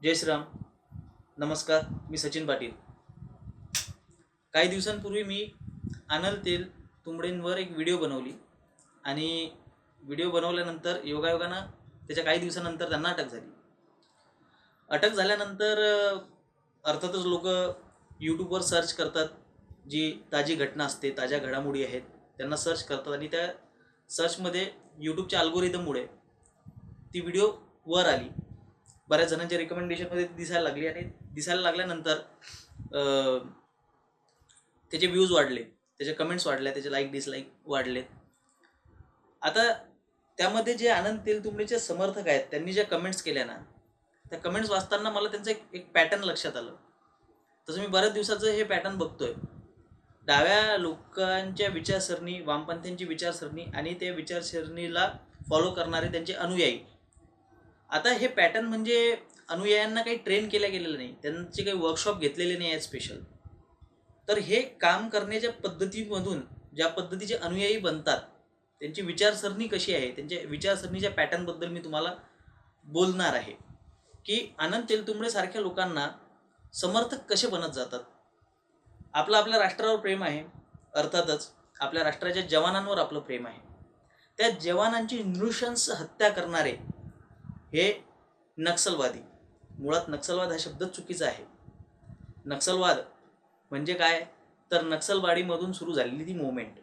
जय श्रीराम. नमस्कार. मी सचिन पाटील. काही दिवसांपूर्वी मी आनंद तेल तुंबडेंवर एक व्हिडिओ बनवली आणि व्हिडिओ बनवल्यानंतर योगायोगानं त्याच्या काही दिवसानंतर त्यांना अटक झाली. अटक झाल्यानंतर अर्थातच लोक यूट्यूबवर सर्च करतात. जी ताजी घटना असते, ताज्या घडामोडी आहेत, त्यांना सर्च करतात आणि त्या सर्चमध्ये यूट्यूबच्या अल्गोरिदममुळे ती व्हिडिओ वर आली. बऱ्याच जणांच्या रिकमेंडेशनमध्ये दिसायला लागली आणि दिसायला लागल्यानंतर त्याचे व्ह्यूज वाढले, त्याचे कमेंट्स वाढल्या, त्याचे लाईक डिसलाईक वाढले. आता त्यामध्ये जे आनंद तेलतुंबडेचे समर्थक आहेत त्यांनी ज्या कमेंट्स केल्या ना, त्या कमेंट्स वाचताना मला त्यांचं एक पॅटर्न लक्षात आलं. तसं मी बऱ्याच दिवसाचं हे पॅटर्न बघतोय. डाव्या लोकांच्या विचारसरणी, वामपंथींची विचारसरणी आणि त्या विचारसरणीला फॉलो करणारे त्यांचे अनुयायी. आता हे पॅटर्न म्हणजे अनुयायांना काही ट्रेन केल्या गेलेलं नाही, त्यांचे काही वर्कशॉप घेतलेले नाही आहेत स्पेशल. तर हे काम करण्याच्या पद्धतीमधून ज्या पद्धतीचे अनुयायी बनतात, त्यांची विचारसरणी कशी आहे, त्यांच्या विचारसरणीच्या पॅटर्नबद्दल मी तुम्हाला बोलणार आहे की आनंद तेलतुंबडे सारख्या लोकांना समर्थक कसे बनत जातात. आपल्या राष्ट्रावर प्रेम आहे, अर्थातच आपल्या राष्ट्राच्या जवानांवर आपलं प्रेम आहे. त्या जवानांची नृशंस हत्या करणारे हे नक्षलवादी. मुळात नक्षलवाद हा शब्द चुकीचा आहे. नक्षलवाद म्हणजे काय, तर नक्षलवाडीमधून सुरू झालेली ती मुवमेंट.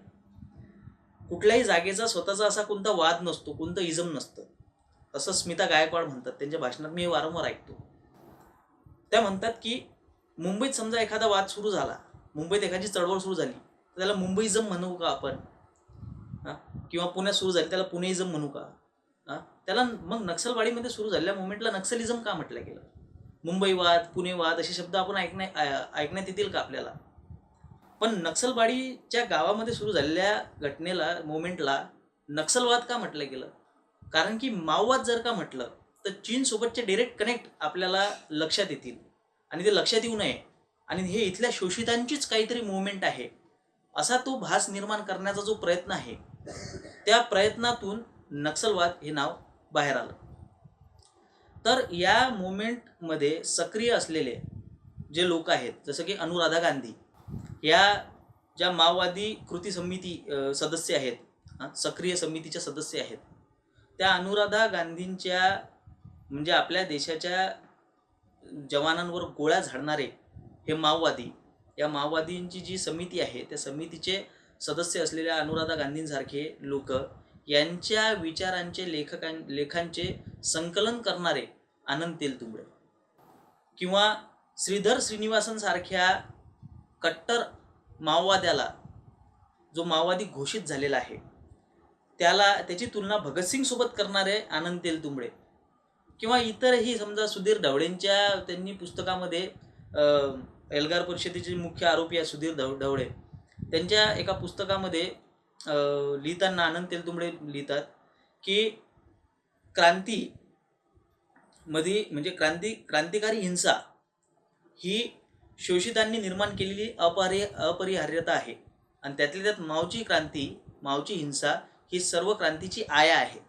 कुठल्याही जागेचा स्वतःचा असा कोणता वाद नसतो, कोणतं इजम नसतं, असं स्मिता गायकवाड म्हणतात. त्यांच्या भाषणात मी वारंवार ऐकतो. त्या म्हणतात की मुंबईत समजा एखादा वाद सुरू झाला, मुंबईत एखादी चळवळ सुरू झाली, तर त्याला मुंबईइजम म्हणू का आपण? किंवा पुण्यात सुरू झाली त्याला पुणेइजम म्हणू का? त्याला मग नक्षलवाडीमध्ये सुरू झालेल्या मुवमेंटला नक्षलिझम का म्हटलं गेलं? मुंबईवाद, पुणेवाद असे शब्द आपण ऐकण्यात येतील का आपल्याला? पण नक्षलवाडीच्या गावामध्ये सुरू झालेल्या घटनेला, मुवमेंटला नक्षलवाद का म्हटलं गेलं? कारण की माओवाद जर का म्हटलं तर चीनसोबतचे डायरेक्ट कनेक्ट आपल्याला लक्षात येतील आणि ते लक्षात येऊ नये आणि हे इथल्या शोषितांचीच काहीतरी मुवमेंट आहे असा तो भास निर्माण करण्याचा जो प्रयत्न आहे, त्या प्रयत्नातून नक्षलवाद हे नाव बाहेर आलं. तर या मुवमेंटमध्ये सक्रिय असलेले जे लोक आहेत, जसं की अनुराधा गांधी, या ज्या माओवादी कृती समिती सदस्य आहेत, सक्रिय समितीच्या सदस्य आहेत, त्या अनुराधा गांधींच्या म्हणजे आपल्या देशाच्या जवानांवर गोळ्या झाडणारे हे माओवादी, या माओवादींची जी समिती आहे त्या समितीचे सदस्य असलेल्या अनुराधा गांधींसारखे लोक, यांच्या विचारांचे लेखांचे संकलन करणारे आनंद तेलतुंबडे किंवा श्रीधर श्रीनिवासन सारख्या कट्टर माओवाद्याला, जो माओवादी घोषित झालेला आहे, त्याची तुलना भगतसिंग सोबत करणारे आनंद तेलतुंबडे किंवा इतरही, समजा सुधीर ढवळेंच्या त्यांनी पुस्तकामध्ये, एल्गार परिषदेचे मुख्य आरोपी आहे सुधीर ढवळे, त्यांच्या एका पुस्तकामध्ये लिहिताना आनंद तेलतुंबडे लिहितात की क्रांतीमध्ये म्हणजे क्रांतिकारी हिंसा ही शोषितांनी निर्माण केलेली अपरिहार्यता आहे आणि त्यातल्या त्यात मावची क्रांती, मावची हिंसा ही सर्व क्रांतीची आया आहे.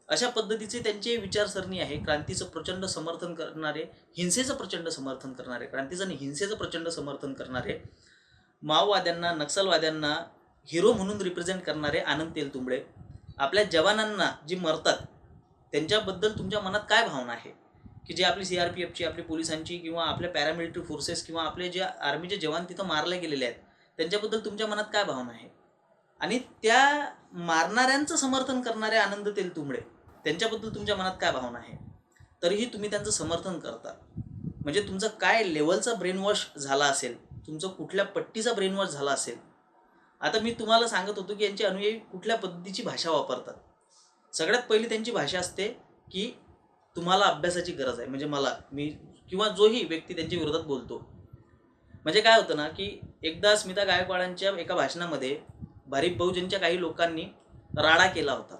अशा पद्धतीचे त्यांचे विचारसरणी आहे. क्रांतीचं प्रचंड समर्थन करणारे, हिंसेचं प्रचंड समर्थन करणारे, क्रांतीचं आणि हिंसेचं प्रचंड समर्थन करणारे, माओवाद्यांना, नक्षलवाद्यांना हिरो म्हणून रिप्रेझेंट करणारे आनंद तेलतुंबडे, आपल्या जवानांना जी मरतात त्यांच्याबद्दल तुमच्या मनात काय भावना आहे? की जे आपली CRPFची, आपली पोलिसांची किंवा आपल्या पॅरामिलिटरी फोर्सेस किंवा आपले जे आर्मीचे जवान तिथं मारले गेलेले आहेत, त्यांच्याबद्दल तुमच्या मनात काय भावना आहे? आणि त्या मारणाऱ्यांचं समर्थन करणारे आनंद तेलतुंबडे, त्यांच्याबद्दल तुमच्या मनात काय भावना आहे? तरीही तुम्ही त्यांचं समर्थन करता. म्हणजे तुमचा काय लेवलचा ब्रेनवॉश झाला असेल, तुमचं कुठल्या पट्टीचा ब्रेनवॉश झाला असेल. आता मी तुम्हाला सांगत होतो की यांचे अनुयायी कुठल्या पद्धतीची भाषा वापरतात. सगळ्यात पहिली त्यांची भाषा असते की तुम्हाला अभ्यासाची गरज आहे. म्हणजे मी किंवा जोही व्यक्ती त्यांच्या विरोधात बोलतो, म्हणजे काय होतं ना की एकदा स्मिता गायकवाडांच्या एका भाषणामध्ये भारिप बहुजनच्या काही लोकांनी राडा केला होता,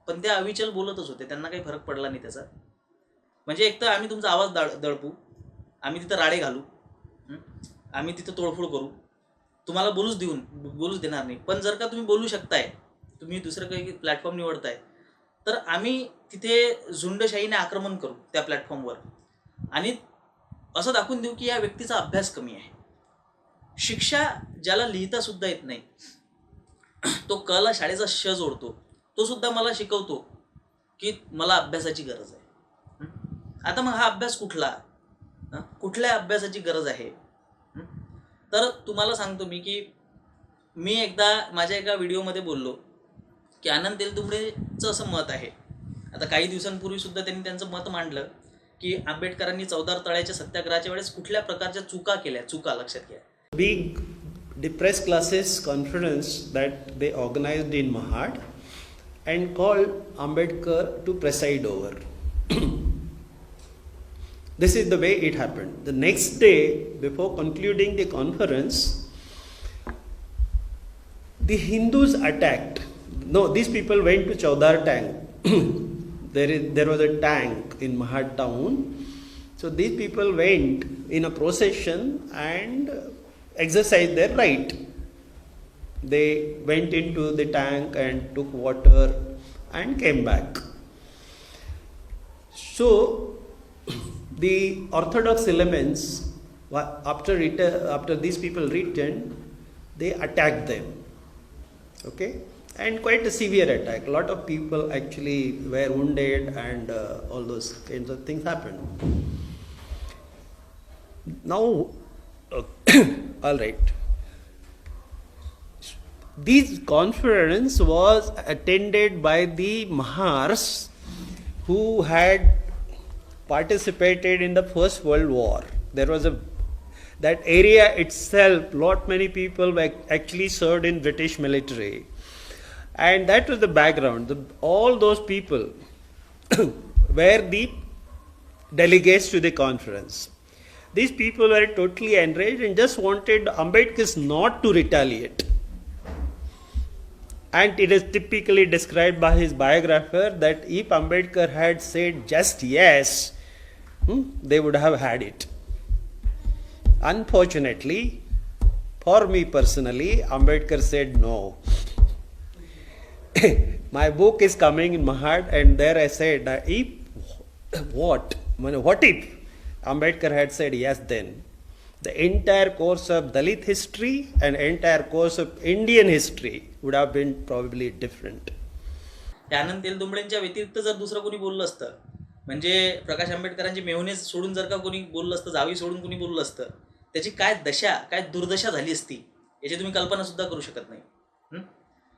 पण ते अविचल बोलतच होते, त्यांना काही फरक पडला नाही त्याचा. म्हणजे एक तर आम्ही तुमचा आवाज दळपू, आम्ही तिथं राडे घालू, आम्ही तिथं तोडफोड करू, तुम्हाला बोलूच देणार नाही. पण जर का तुम्ही बोलू शकताय, तुम्ही दुसरं काही प्लॅटफॉर्म निवडताय, तर आम्ही तिथे झुंडशाहीने आक्रमण करू त्या प्लॅटफॉर्मवर आणि असं दाखवून देऊ की या व्यक्तीचा अभ्यास कमी आहे. शिक्षा ज्याला लिहिता सुद्धा येत नाही, तो कला शाळेचा श जोडतो, तो सुद्धा मला शिकवतो की मला अभ्यासाची गरज आहे. आता मग हा अभ्यास कुठल्या अभ्यासाची गरज आहे? तर तुम्हाला सांगतो मी की मी एकदा माझ्या एका व्हिडिओमध्ये बोललो की आनंद तेलतुंबडेचं असं मत आहे. आता काही दिवसांपूर्वी सुद्धा त्यांनी त्यांचं मत मांडलं की आंबेडकरांनी चौदार तळ्याच्या सत्याग्रहाच्या वेळेस कुठल्या प्रकारच्या चुका लक्षात घ्या. Big depressed classes conference that they organized in Mahad and called Ambedkar to preside over. This is the way it happened. The next day, before concluding the conference, the Hindus attacked. No, these people went to Chaudhar tank. There was a tank in Mahad town. So these people went in a procession and exercised their right. They went into the tank and took water and came back. So the orthodox elements, after these people returned, they attacked them. Okay, and quite a severe attack. A lot of people actually were wounded and all those kinds of things happened. Now all right, this conference was attended by the Mahars who had participated in the First World War. There was that area itself, many people were actually served in British military, and that was the background. All those people were the delegates to the conference. These people were totally enraged and just wanted Ambedkar not to retaliate. And it is typically described by his biographer that if Ambedkar had said just yes, they would have had it. Unfortunately, for me personally, Ambedkar said no. My book is coming in Mahad, and there I said, what if Ambedkar had said yes then? The entire course of Dalit history and entire course of Indian history would have been probably different. आनंद तेलतुंबडेंच्या व्यतिरिक्त जर दुसरं कोणी बोललं असतं, म्हणजे प्रकाश आंबेडकरांचे मेहुणे सोडून जर का कोणी बोललं असतं, जावी सोडून कोणी बोललं असतं, त्याची काय दुर्दशा झाली असती याची तुम्ही कल्पना सुद्धा करू शकत नाही.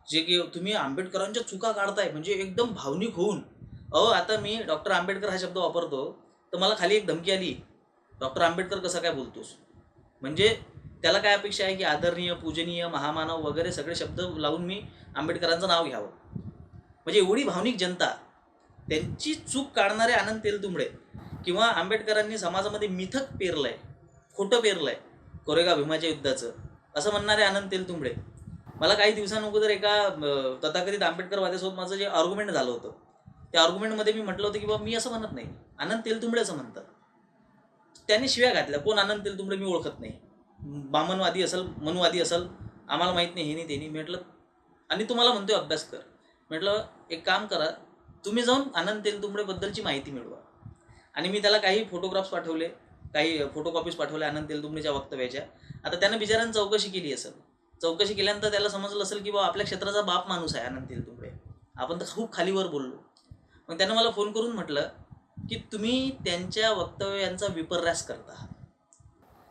जे की तुम्ही आंबेडकरांच्या चुका काढताय म्हणजे एकदम भावनिक होऊन. आता मी डॉक्टर आंबेडकर हा शब्द वापरतो तर मला खाली एक धमकी आली, डॉक्टर आंबेडकर कसं काय बोलतोस? म्हणजे त्याला काय अपेक्षा आहे की आदरणीय, पूजनीय, महामानव वगैरे सगळे शब्द लावून मी आंबेडकरांचं नाव घ्यावं. म्हणजे एवढी भावनिक जनता, त्यांची चूक काढणारे आनंद तेलतुंबडे किंवा आंबेडकरांनी समाजामध्ये मिथक पेरलंय, खोटं पेरलंय कोरेगाव भीमाच्या युद्धाचं, असं म्हणणारे आनंद तेलतुंबडे. मला काही दिवसांअगोदर एका तथाकथित आंबेडकरवाद्यासोबत माझं जे आर्ग्युमेंट झालं होतं, त्या आर्ग्युमेंटमध्ये मी म्हटलं होतं की बाबा मी असं म्हणत नाही, आनंद तेलतुंबडे असं म्हणतात. त्यांनी शिव्या घातल्या, कोण आनंद तेलतुंबडे, मी ओळखत नाही, बामनवादी असेल, मनुवादी असेल, आम्हाला माहीत नाही, हे नाही ते नाही. म्हटलं आणि तुम्हाला म्हणतोय अभ्यास कर. म्हटलं एक काम करा, तुम्ही जाऊन आनंद तेलतुंबडेबद्दलची माहिती मिळवा. आणि मी त्याला काही फोटोग्राफ्स पाठवले, काही फोटोकॉपीज पाठवल्या आनंद तेलतुंबडेच्या वक्तव्याच्या. आता त्यानं बिचाऱ्यानं चौकशी केली असेल, चौकशी केल्यानंतर त्याला समजलं असेल की बाबा आपल्या क्षेत्राचा बाप माणूस आहे आनंद तेलतुंबडे, आपण तर खूप खालीवर बोललो. मग त्यानं मला फोन करून म्हटलं की तुम्ही त्यांच्या वक्तव्यांचा विपर्यास करता.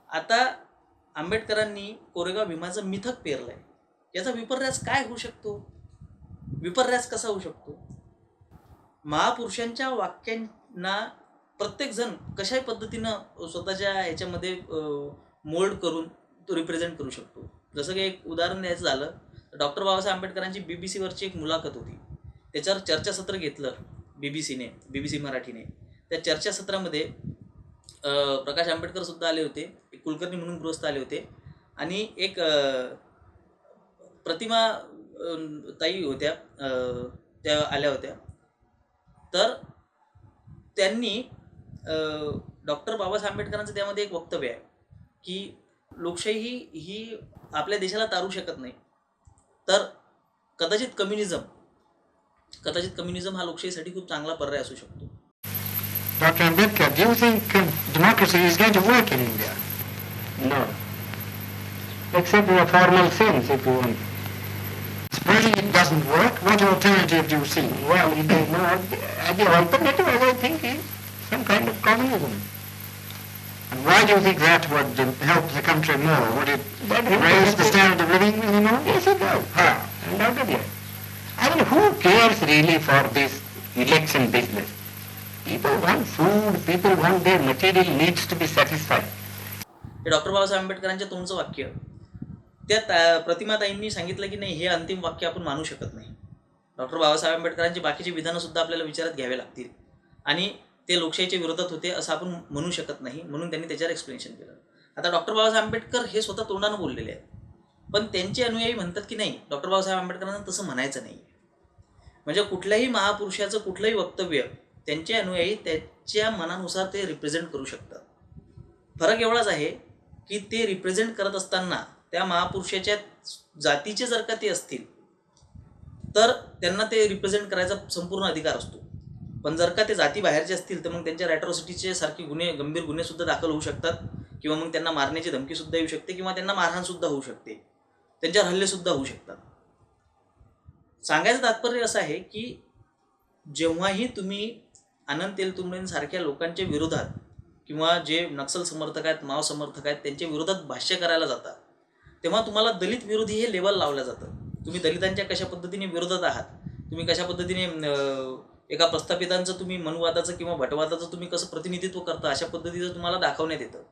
आता आंबेडकरांनी कोरेगाव भीमाचं मिथक पेरलंय, याचा विपर्यास काय होऊ शकतो? विपर्यास कसा होऊ शकतो? महापुरुषांच्या वाक्यांना प्रत्येकजण कशाही पद्धतीनं स्वतःच्या ह्याच्यामध्ये मोल्ड करून तो रिप्रेझेंट करू शकतो. जसं की एक उदाहरण द्यायचं झालं तर डॉक्टर बाबासाहेब आंबेडकरांची BBC-वरची एक मुलाखत होती, त्याच्यावर चर्चासत्र घेतलं BBC मराठीने. त्या चर्चासत्रामध्ये प्रकाश आंबेडकर सुद्धा आले होते, एक कुलकर्णी म्हणून गृहस्थ आले होते, आणि एक प्रतिमा ताई होत्या, त्या आल्या होत्या. तर त्यांनी डॉक्टर बाबासाहेब आंबेडकरांचं त्यामध्ये एक वक्तव्य आहे की लोकशाही ही आपल्या देशाला तारू शकत नाही, तर कदाचित कम्युनिझम हा लोकशाहीसाठी खूप चांगला पर्याय असू शकतो. Dr. Ambedkar do you think democracy is going to work in India? No. Except in a formal sense, if you want. Supposing it doesn't work, what alternative do you see? Well, the alternative, as I think, is some kind of communism. And why do you think that would help the country more? Would it raise the standard of living anymore? Yes, it will. How? Undoubtedly. I mean, who cares really for this election business? People want food, people want their material needs to be satisfied. हे doctor Babasaheb आंबेडकरांच्या तोंडचं वाक्य. त्या प्रतिमाताईंनी सांगितलं की नाही, हे अंतिम वाक्य आपण मानू शकत नाही. डॉक्टर बाबासाहेब आंबेडकरांची बाकीची विधानंसुद्धा आपल्याला विचारात घ्यावे लागतील आणि ते लोकशाहीच्या विरोधात होते असं आपण म्हणू शकत नाही, म्हणून त्यांनी त्याच्यावर एक्सप्लेनेशन केलं. आता डॉक्टर बाबासाहेब आंबेडकर हे स्वतः तोंडानं बोललेले आहेत, पण त्यांचे अनुयायी म्हणतात की नाही, डॉक्टर बाबासाहेब आंबेडकरांना तसं म्हणायचं नाही. म्हणजे कुठल्याही महापुरुषाचं कुठलंही वक्तव्य त्यांचे अनुयायी त्याच्या मनानुसार ते रिप्रेझेंट करू शकतात. फरक एवढाच आहे की ते रिप्रेझेंट करत असताना त्या महापुरुषाच्या जातीचे जर का ते असतील तर त्यांना ते रिप्रेझेंट करायचा संपूर्ण अधिकार असतो. पण जर का ते जाती बाहेरचे असतील तर मग त्यांच्या रॅट्रोसिटीचे सारखे गुन्हे, गंभीर गुन्हेसुद्धा दाखल होऊ शकतात किंवा मग त्यांना मारण्याची धमकीसुद्धा येऊ शकते किंवा त्यांना मारहाणसुद्धा होऊ शकते, त्यांच्यावर हल्लेसुद्धा होऊ शकतात. सांगायचं तात्पर्य असं आहे की जेव्हाही तुम्ही आनंद तेलतुंबडेंसारख्या लोकांच्या विरोधात किंवा जे नक्सल समर्थक आहेत, माओ समर्थक आहेत, त्यांच्या विरोधात भाष्य करायला जाता तेव्हा तुम्हाला दलित विरोधी हे लेबल लावलं जातं. तुम्ही दलितांच्या कशा पद्धतीने विरोधात आहात, तुम्ही कशा पद्धतीने एका प्रस्थापितांचं तुम्ही मनुवादाचं किंवा भटवादाचं तुम्ही कसं प्रतिनिधित्व करता, अशा पद्धतीचं तुम्हाला दाखवण्यात येतं.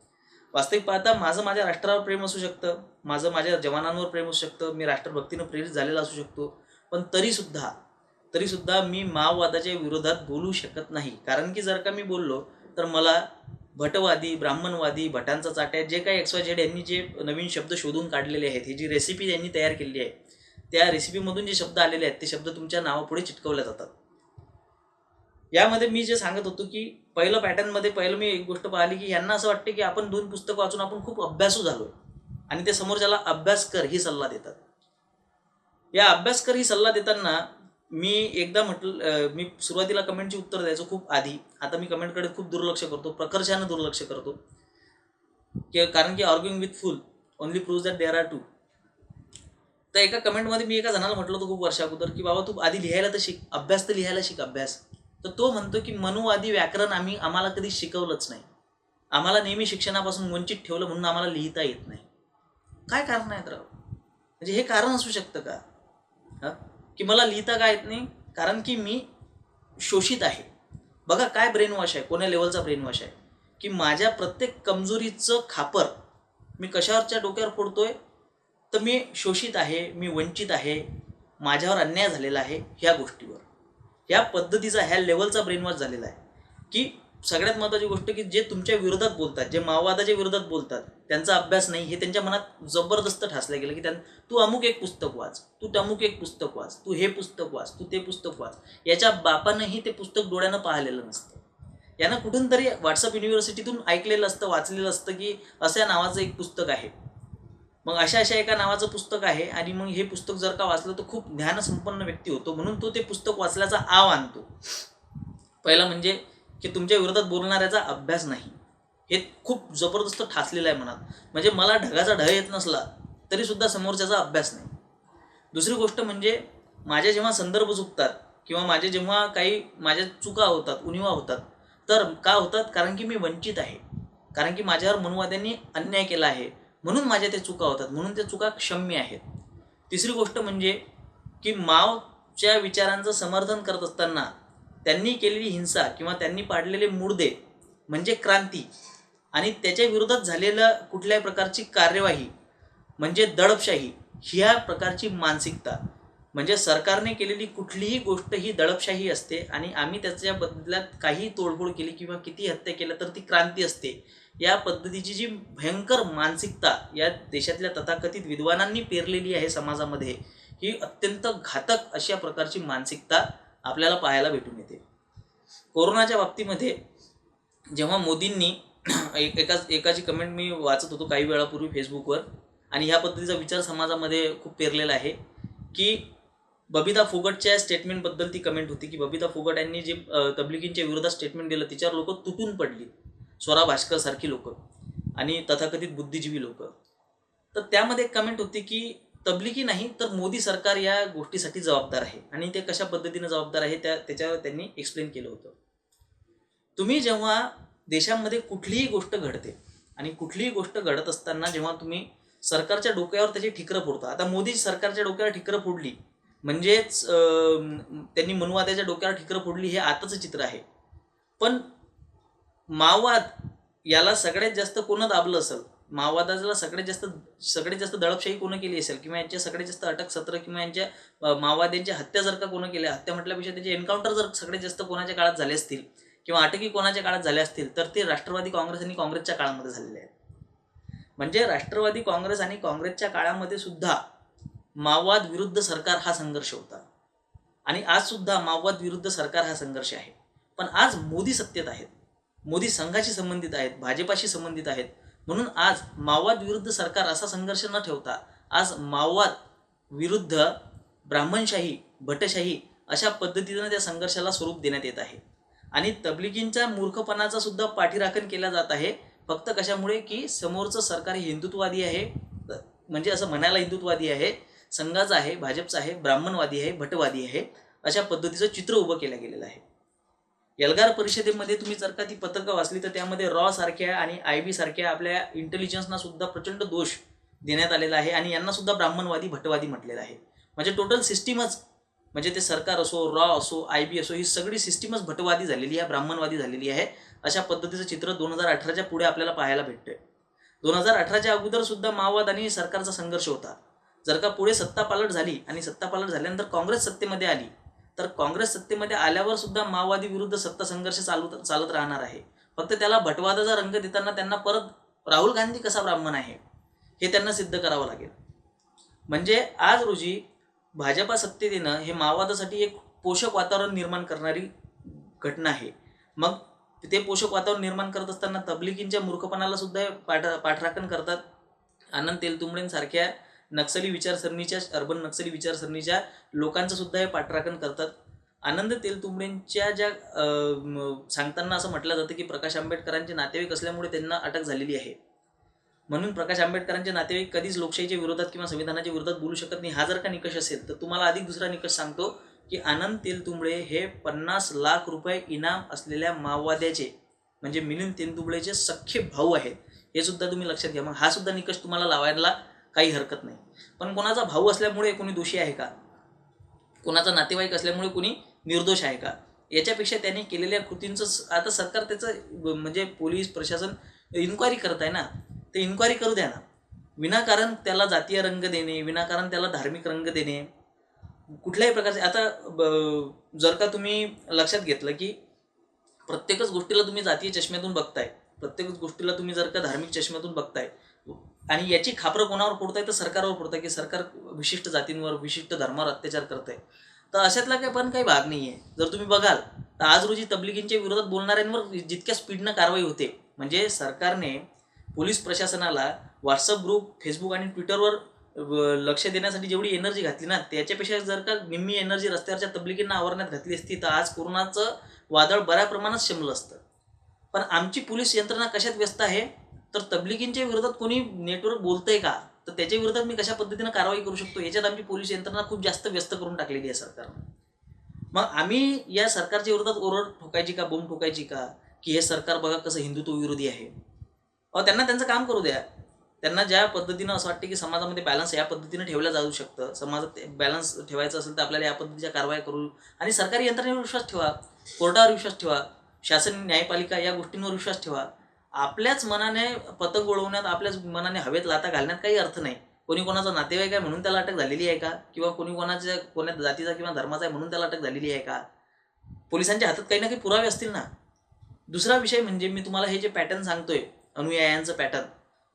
वास्तविक पाहता माझं माझ्या राष्ट्रावर प्रेम असू शकतं, माझं माझ्या जवानांवर प्रेम असू शकतं, मी राष्ट्रभक्तीनं प्रेरित झालेला असू शकतो, पण तरीसुद्धा मी माओवादाच्या विरोधात बोलू शकत नाही. कारण की जर का मी बोललो तर मला भटवादी, ब्राह्मणवादी, भटांचा चाट्या, जे काही XYZ यांनी जे नवीन शब्द शोधून काढलेले आहेत, ही जी रेसिपी त्यांनी तयार केली आहे, त्या रेसिपीमधून जे शब्द आलेले आहेत ते शब्द तुमच्या नावापुढे चिटकवले जातात. यामध्ये मी जे सांगत होतो की पहिलं पॅटर्नमध्ये पहिलं मी एक गोष्ट पाहिली की यांना असं वाटते की आपण 2 पुस्तकं वाचून आपण खूप अभ्यासू झालो आणि ते समोरच्याला अभ्यास कर ही सल्ला देतात. या अभ्यास कर ही सल्ला देताना मी एकदा मी सुरुवातीला कमेंटची उत्तर द्यायचो खूप आधी, आता मी कमेंटकडे खूप दुर्लक्ष करतो, प्रकर्षानं दुर्लक्ष करतो, कारण की arguing with fool only proves that there are two. तर एका कमेंटमध्ये मी एका जणाला म्हटलं होतं खूप वर्षा अगोदर की बाबा तू आधी लिहायला तर शिक, अभ्यास तर लिहायला शिक, अभ्यास. तर तो म्हणतो की मनुवादी व्याकरण आम्हाला कधी शिकवलंच नाही, आम्हाला नेहमी शिक्षणापासून वंचित ठेवलं म्हणून आम्हाला लिहिता येत नाही. काय कारण आहेत राव? म्हणजे हे कारण असू शकतं का की मला लिहिता का येत नाही? कारण की मी शोषित आहे. बघा काय ब्रेन वॉश आहे, कोण्या लेवलचा ब्रेन वॉश आहे की माझ्या प्रत्येक कमजोरीचं खापर मी कशावरच्या डोक्यावर फोडतोय, तर मी शोषित आहे, मी वंचित आहे, माझ्यावर अन्याय झालेला आहे, ह्या गोष्टीवर, ह्या पद्धतीचा, ह्या लेवलचा ब्रेन वॉश झालेला आहे. की सगळ्यात महत्त्वाची गोष्ट की जे तुमच्या विरोधात बोलतात, जे माओवादाच्या विरोधात बोलतात, त्यांचा अभ्यास नाही हे त्यांच्या मनात जबरदस्त ठासलं गेलं की तू अमुक एक पुस्तक वाच, तू अमुक एक पुस्तक वाच, तू हे पुस्तक वाच, तू ते पुस्तक वाच. याच्या बापानंही ते पुस्तक डोळ्यानं पाहिलेलं नसतं, यानं कुठून तरी व्हॉट्सअप युनिव्हर्सिटीतून ऐकलेलं असतं, वाचलेलं असतं की अशा नावाचं एक पुस्तक आहे, मग अशा एका नावाचं पुस्तक आहे आणि मग हे पुस्तक जर का वाचलं तर खूप ज्ञानसंपन्न व्यक्ती होतो, म्हणून तो ते पुस्तक वाचल्याचा आव आणतो. पहिला म्हणजे की तुमच्या विरोधात बोलणाऱ्याचा अभ्यास नाही, हे खूप जबरदस्त ठासलेलं आहे मनात. म्हणजे मला ढगाचा ढ येत नसला तरीसुद्धा समोरच्याचा अभ्यास नाही. दुसरी गोष्ट म्हणजे माझ्या जेव्हा संदर्भ चुकतात किंवा माझे जेव्हा काही माझ्या चुका होतात, उणिवा होतात, तर का होतात? कारण की मी वंचित आहे, कारण की माझ्यावर मनुवाद्यांनी अन्याय केला आहे, म्हणून माझ्या त्या चुका होतात, म्हणून त्या चुका क्षम्य आहेत. तिसरी गोष्ट म्हणजे की माओच्या विचारांचं समर्थन करत असताना त्यांनी केलेली हिंसा किंवा त्यांनी पाडलेले मुर्दे म्हणजे क्रांती आणि त्याच्या विरोधात झालेल्या कुठल्याही प्रकारची कार्यवाही म्हणजे दडपशाही, ह्या प्रकारची मानसिकता, म्हणजे सरकारने केलेली कुठलीही गोष्ट ही दडपशाही असते आणि आम्ही त्याच्या बदल्यात काही तोडफोड केली किंवा किती हत्या केल्या तर ती क्रांती असते. या पद्धतीची जी भयंकर मानसिकता या देशातल्या तथाकथित विद्वानांनी पेरलेली आहे समाजामध्ये, ही अत्यंत घातक अशा प्रकारची मानसिकता आपल्याला पाहायला भेटून येते. कोरोनाच्या बाबतीमध्ये जेव्हा मोदींनी एकाची कमेंट मी वाचत होतो काही वेळापूर्वी फेसबुकवर, आणि ह्या पद्धतीचा विचार समाजामध्ये खूप पेरलेला आहे की बबिता फोगटच्या स्टेटमेंटबद्दल ती कमेंट होती की बबिता फोगट यांनी जे तबलिगींच्या विरोधात स्टेटमेंट दिलं तिच्यावर लोक तुटून पडली, स्वरा भास्कर सारखी लोक आणि तथाकथित बुद्धिजीवी लोक. तर त्यामध्ये एक कमेंट होती की तबलिगी नाही तर मोदी सरकार या गोष्टीसाठी जबाबदार आहे आणि ते कशा पद्धतीने जबाबदार आहे त्याच्यावर त्यांनी एक्सप्लेन केलं होतं. तुम्ही जेव्हा देशामध्ये कुठलीही गोष्ट घडते आणि कुठलीही गोष्ट घडत असताना जेव्हा तुम्ही सरकारच्या डोक्यावर त्याची ठिकरं फोडता, आता मोदी सरकारच्या डोक्यावर ठिकरं फोडली म्हणजेच त्यांनी मनुवाद्याच्या डोक्यावर ठिकरं फोडली हे आताचं चित्र आहे. पण माओवाद याला सगळ्यात जास्त कोण दाबलं असेल, माओवादाला सगळ्यात जास्त दडपशाही कोण केली असेल किंवा यांच्या सगळ्यात जास्त अटक सत्र किंवा यांच्या माओवाद्यांच्या हत्या जर का कोण केल्या, हत्या म्हटल्यापेक्षा त्याचे एन्काउंटर जर सगळ्यात जास्त कोणाच्या काळात झाले असतील किंवा अटकी कोणाच्या काळात झाल्या असतील तर ते राष्ट्रवादी काँग्रेस आणि काँग्रेसच्या काळामध्ये झालेले आहेत. म्हणजे राष्ट्रवादी काँग्रेस आणि काँग्रेसच्या काळामध्ये सुद्धा माओवाद विरुद्ध सरकार हा संघर्ष होता आणि आज सुद्धा माओवाद विरुद्ध सरकार हा संघर्ष आहे. पण आज मोदी सत्तेत आहेत, मोदी संघाशी संबंधित आहेत, भाजपाशी संबंधित आहेत, म्हणून आज माओवाद विरुद्ध सरकार असा संघर्ष न ठेवता आज माओवाद विरुद्ध ब्राह्मणशाही, भटशाही अशा पद्धतीनं त्या संघर्षाला स्वरूप देण्यात येत आहे. आणि तबलिगींच्या मूर्खपणाचा सुद्धा पाठीराखण केला जात आहे. फक्त कशामुळे की समोरचं सरकार हे हिंदुत्ववादी आहे, म्हणजे असं म्हणायला हिंदुत्ववादी आहे, संघाचं आहे, भाजपचं आहे, ब्राह्मणवादी आहे, भटवादी आहे, अशा पद्धतीचं चित्र उभं केलं गेलेलं आहे. एल्गार परिषदेमध्ये तुम्ही जर का ती पत्रकं वाचली तर त्यामध्ये रॉ सारख्या आणि IB सारख्या आपल्या इंटेलिजन्सना सुद्धा प्रचंड दोष देण्यात आलेला आहे आणि यांना सुद्धा ब्राह्मणवादी, भटवादी म्हटलेलं आहे. म्हणजे टोटल सिस्टीमच, म्हणजे ते सरकार असो, रॉ असो, IB असो, ही सगळी सिस्टीमच भटवादी झालेली आहे, ब्राह्मणवादी झालेली आहे. अशा पद्धतीचं चित्र 2018च्या पुढे आपल्याला पाहायला भेटतंय. 2018च्या अगोदर सुद्धा माओवाद आणि सरकारचा संघर्ष होता. जर का पुढे सत्ता पालट झाली आणि सत्ता पालट झाल्यानंतर काँग्रेस सत्तेमध्ये आली तर काँग्रेस सत्तेमध्ये आल्यावर सुद्धा माओवादी विरुद्ध सत्ता संघर्ष चालत राहणार आहे. फक्त त्याला भटवादाचा रंग देताना त्यांना परत राहुल गांधी कसा ब्राह्मण आहे हे त्यांना सिद्ध करावं लागेल. म्हणजे आज रोजी भाजपा सत्तेत येणं हे माओवादासाठी एक पोषक वातावरण निर्माण करणारी घटना आहे. मग ते पोषक वातावरण निर्माण करत असताना तबलिगींच्या मूर्खपणाला सुद्धा पाठराखण करतात. आनंद तेलतुंबडेंसारख्या नक्सली विचारसरणीच्या, अर्बन नक्सली विचारसरणीच्या लोकांचं सुद्धा हे पाठराखण करतात. आनंद तेलतुंबडेंच्या ज्या सांगताना असं म्हटलं जातं की प्रकाश आंबेडकरांचे नातेवाईक असल्यामुळे त्यांना अटक झालेली आहे, म्हणून प्रकाश आंबेडकरांचे नातेवाईक कधीच लोकशाहीच्या विरोधात किंवा संविधानाच्या विरोधात बोलू शकत नाही. हा जर का निकष असेल तर तुम्हाला अधिक दुसरा निकष सांगतो की आनंद तेलतुंबडे हे 50 लाख रुपये इनाम असलेल्या माओवाद्याचे म्हणजे मिलिंद तेलतुंबडेचे सख्खे भाऊ आहेत, हे सुद्धा तुम्ही लक्षात घ्या. मग हा सुद्धा निकष तुम्हाला लावायला काही हरकत नाही. पण कोणाचा भाऊ असल्यामुळे कोणी दोषी आहे का? कोणाचा नातेवाईक असल्यामुळे कोणी निर्दोष आहे का? याच्यापेक्षा त्यांनी केलेल्या कृतींचं आता सरकार त्याचं म्हणजे पोलीस प्रशासन इन्क्वायरी करत आहे ना, ते इन्क्वायरी करू द्या ना. विनाकारण त्याला जातीय रंग देणे, विनाकारण त्याला धार्मिक रंग देणे कुठल्याही प्रकारचे. आता जर का तुम्ही लक्षात घेतलं की प्रत्येकच गोष्टीला तुम्ही जातीय चष्म्यातून बघताय, प्रत्येकच गोष्टीला तुम्ही जर का धार्मिक चष्म्यातून बघताय आणि याची खापरं कोणावर फोडताय तर सरकारवर फोडताय की सरकार विशिष्ट जातींवर, विशिष्ट धर्मावर अत्याचार करतंय. तर अशातला पण काही भाग नाही आहे. जर तुम्ही बघाल तर आज रोजी तबलिगींच्या विरोधात बोलणाऱ्यांवर जितक्या स्पीडनं कारवाई होते, म्हणजे सरकारने पोलीस प्रशासनाला व्हॉट्सअप ग्रुप, फेसबुक आणि ट्विटरवर लक्ष देण्यासाठी जेवढी एनर्जी घातली ना, त्याच्यापेक्षा जर का निम्मी एनर्जी रस्त्यावरच्या तबलिगींना आवरण्यात घातली असती तर आज कोरोनाचं वादळ बऱ्या प्रमाणात शमलं असतं. पण आमची पोलीस यंत्रणा कशात व्यस्त आहे तर तबलिगींच्या विरोधात कोणी नेटवर्क बोलतंय का तर त्याच्या विरोधात मी कशा पद्धतीनं कारवाई करू शकतो याच्यात आमची पोलीस यंत्रणा खूप जास्त व्यस्त करून टाकलेली आहे सरकारनं. मग आम्ही या सरकारच्या विरोधात ओरड ठोकायची का, बोंब ठोकायची का की हे सरकार बघा कसं हिंदुत्व विरोधी आहे? त्यांना त्यांचं काम करू द्या. त्यांना ज्या पद्धतीनं असं वाटतं की समाजामध्ये बॅलन्स या पद्धतीनं ठेवलं जाऊ शकतं, समाजात बॅलन्स ठेवायचं असेल तर आपल्याला या पद्धतीच्या कारवाया करू आणि सरकारी यंत्रणेवर विश्वास ठेवा, कोर्टावर विश्वास ठेवा, शासन, न्यायपालिका या गोष्टींवर विश्वास ठेवा. आपल्याच मनाने पतंग उडवण्यात, आपल्याच मनाने हवेत लाथा घालण्यात काही अर्थ नाही. कोणी कोणाचा नातेवाईक आहे म्हणून त्याला अटक झालेली आहे का? किंवा कोणी कोणा जातीचा किंवा धर्माचा आहे म्हणून त्याला अटक झालेली आहे का? पोलिसांच्या हातात काही ना काही पुरावे असतील ना. दुसरा विषय म्हणजे मी तुम्हाला हे जे पॅटर्न सांगतोय अनुयायांचं पॅटर्न,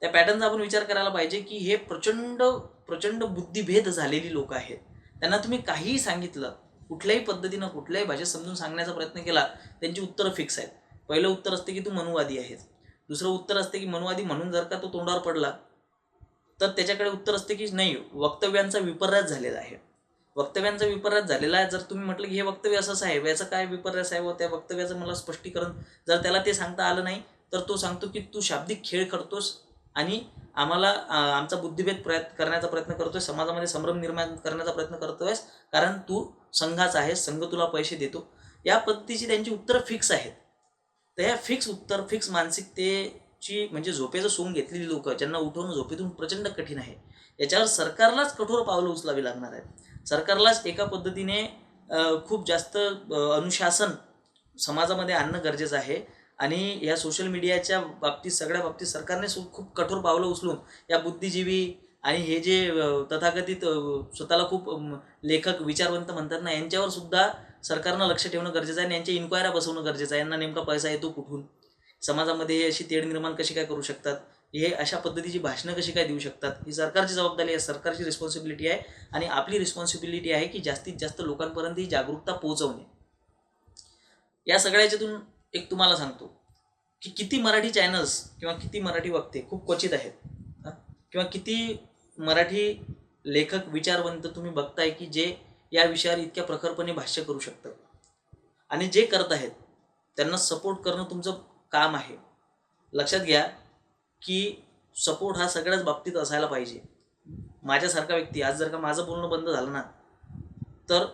त्या पॅटर्नचा आपण विचार करायला पाहिजे की हे प्रचंड बुद्धिभेद झालेली लोक आहेत. त्यांना तुम्ही काहीही सांगितलं, कुठल्याही पद्धतीनं कुठल्याही भाषेत समजून सांगण्याचा प्रयत्न केला, त्यांची उत्तरं फिक्स आहेत. पहिलं उत्तर असते की तू मनुवादी आहेस, दुसरं उत्तर असते की मनुवादी म्हणून जर का तो तोंडावर पडला तर त्याच्याकडे उत्तर असते की नाही, वक्तव्यांचा विपर्यास झालेला आहे. वक्तव्यांचा विपर्यास झालेला आहे. जर तुम्ही म्हटलं की हे वक्तव्य असंच आहे, याचं काय विपर्यास आहे व त्या वक्तव्याचं मला स्पष्टीकरण जर त्याला ते सांगता आलं नाही, तर तो सांगतो की तू शाब्दिक खेळ करतोस आणि आम्हाला आमचा बुद्धिभेद करण्याचा प्रयत्न करतोय, समाजामध्ये संभ्रम निर्माण करण्याचा प्रयत्न करतोयस, कारण तू संघाचा आहेस, संघ तुला पैसे देतो. या पद्धतीची त्यांची उत्तरं फिक्स आहेत. तर ह्या फिक्स उत्तर, फिक्स मानसिकतेची म्हणजे झोपेचं सोंग घेतलेली लोक, ज्यांना उठवणं झोपेतून प्रचंड कठीण आहे, याच्यावर सरकारलाच कठोर पावलं उचलावी लागणार आहेत. सरकारलाच एका पद्धतीने खूप जास्त अनुशासन समाजामध्ये आणणं गरजेचं आहे. आणि या सोशल मीडियाच्या बाबतीत, सगळ्या बाबतीत सरकारने खूप कठोर पावलं उचलून या बुद्धिजीवी आणि हे जे तथाकथित स्वतःला खूप लेखक, विचारवंत म्हणतात ना, यांच्यावर सुद्धा सरकारनं लक्ष ठेवणं गरजेचं आहे आणि यांच्या इन्क्वायऱ्या बसवणं गरजेचं आहे. यांना नेमका पैसा येतो कुठून, समाजामध्ये हे अशी तेढ निर्माण कशी काय करू शकतात, हे अशा पद्धतीची भाषणं कशी काय देऊ शकतात, ही सरकारची जबाबदारी आहे, सरकारची रिस्पॉन्सिबिलिटी आहे. आणि आपली रिस्पॉन्सिबिलिटी आहे की जास्तीत जास्त लोकांपर्यंत ही जागरूकता पोहोचवणे. या सगळ्याच्यातून एक तुम्हाला सांगतो की किती मराठी चॅनल्स किंवा किती मराठी वक्ते खूप क्वचित आहेत, किंवा किती मराठी लेखक, विचारवंत तुम्ही बघताय की जे या विषयावर इतक्या प्रखरपणे भाष्य करू शकतात. आणि जे करत आहेत त्यांना सपोर्ट करणं तुमचं काम आहे. लक्षात घ्या की सपोर्ट हा सगळ्याच बाबतीत असायला पाहिजे. माझ्यासारखा व्यक्ती आज जर का माझं बोलणं बंद झालं ना, तर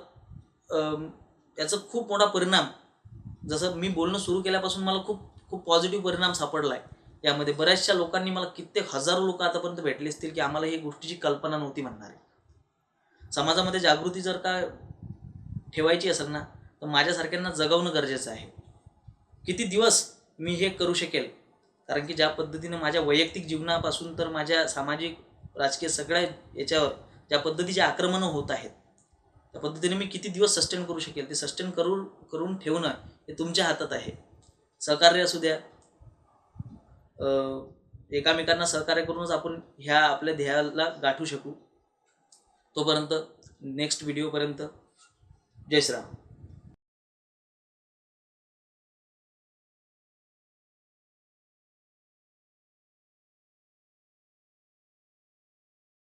याचा खूप मोठा परिणाम, जसं मी बोलणं सुरू केल्यापासून मला खूप खूप पॉझिटिव्ह परिणाम सापडला आहे. यामध्ये बऱ्याचशा लोकांनी, मला कित्येक हजारो लोक आतापर्यंत भेटले असतील की आम्हाला ही गोष्टीची कल्पना नव्हती म्हणणारे. समाजामध्ये जागृती जर का ठेवायची असेल ना, तर माझ्यासारख्यांना जगवणं गरजेचं आहे. किती दिवस मी हे करू शकेल, कारण की ज्या पद्धतीने माझ्या वैयक्तिक जीवनापासून तर माझ्या सामाजिक, राजकीय सगळ्या याच्यावर ज्या पद्धतीचे आक्रमणं होत आहेत, त्या पद्धतीने मी किती दिवस सस्टेन करू शकेल, ते सस्टेन करून ठेवणं हे तुमच्या हातात आहे. सहकार्य असू द्या, एकामेकांना सहकार्य करूनच आपण ह्या आपल्या ध्येयाला गाठू शकू. तोपर्यंत नेक्स्ट व्हिडिओपर्यंत जय श्रीराम.